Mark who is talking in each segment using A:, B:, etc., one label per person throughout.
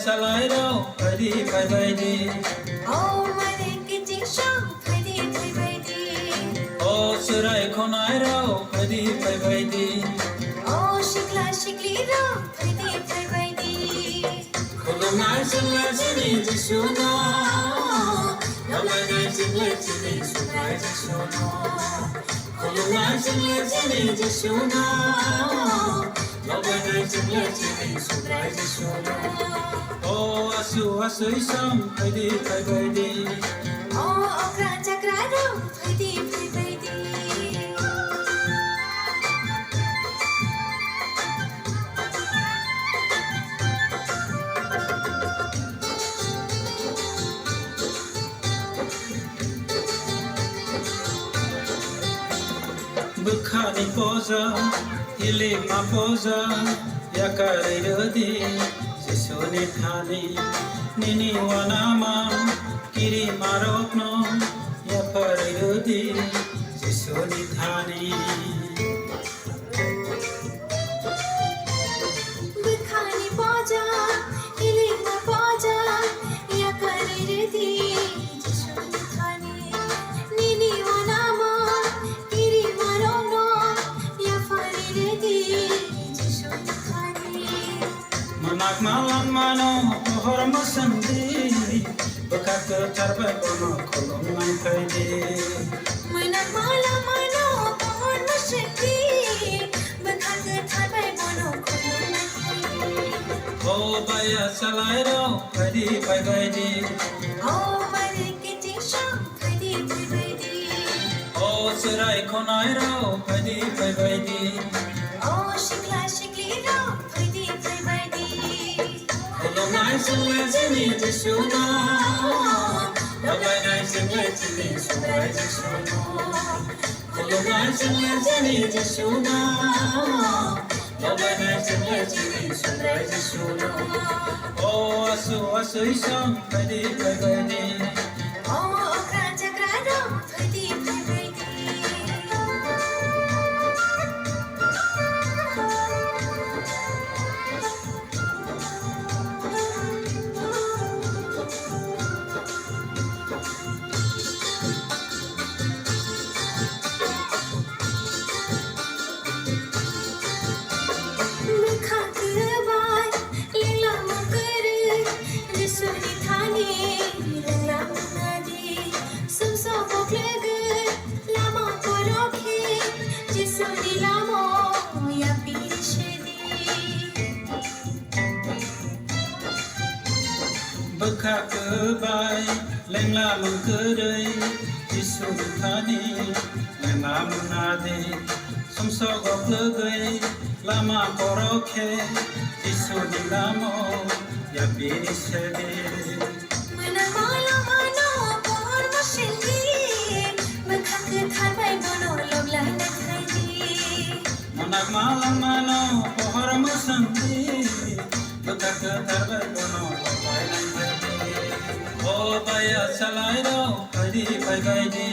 A: सालाय राव फैदी फैबायदि
B: ओ माने गिदिंसं फैदि फैबायदि
A: ओ सोराय खनाय राव फैदी फैबायदि
B: ओ सिख्ला सिख्लि राव फैदि फैबायदि
A: खुलुमनाय जोंनि जिसुनो लबलायनाय जोंनि सुनाय जिसुनो खुलुमनाय जोंनि जिसुनो लबलायनाय जोंनि सुनाय जिसुनो ओ आसु आसै सम फैदि फैबायदि
B: ओ अग्रा जाग्रा Rao फैदि फैबायदि
A: Bukhani poza, ili ma poza, yakare rodi, sisoni thani, nini wanama, kiri marokno, yakare rodi, sisoni thani.
B: Bukhani poza, ili ma poza, yakare rodi, sisoni thani, nini wanama.
A: Manak malam mano pohor masandi, bekak terbaik bono kolom nang kaidi.
B: Manak malam mano pohor masandi, bekak terbaik bono kolom nang kaidi.
A: Oh baya salai ro, kaidi kaidi.
B: Oh mari kiti sham kaidi kaidi.
A: Oh serai konai ro, kaidi kaidi.
B: Oh shikla shikli ro, kaidi kaidi.
A: Kulumnai sungni jisuno, loblainai sungni sunai jisuno. Kulumnai sungni jisuno, loblainai sungni sunai jisuno. Oh asu asu isam kaidi kaidi.
B: Oh okra jakra ro, kaidi kaidi.
A: Bekak kebai, lengla mengkedai, Jisu thani, lengla menadi, somsogok legai, lama koroke, Jisu di lamo, ya bini sedi.
B: Mana malam mano pohor masindi, bekak terbaik bono loblai nak kaidi.
A: Manak malam mano pohor masandi, bekak terbaik bono loblai nak kaidi. Oh baya salai ro, kaidi kaidi.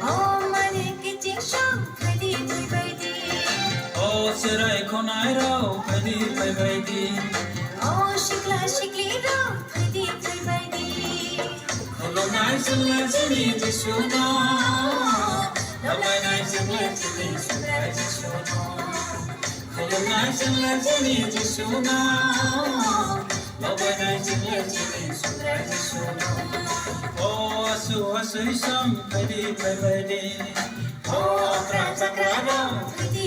B: Oh mane kiti sham kaidi kaidi.
A: Oh serai konai ro, kaidi kaidi.
B: Oh shikla shikli ro, kaidi kaidi.
A: Kulumnai sungni jisuno, loblainai sungni sunai jisuno. Kulumnai sungni jisuno, loblainai sungni sunai jisuno. Oh asu asu isam kaidi kaidi. Oh akra sakra ro,
B: Kaidi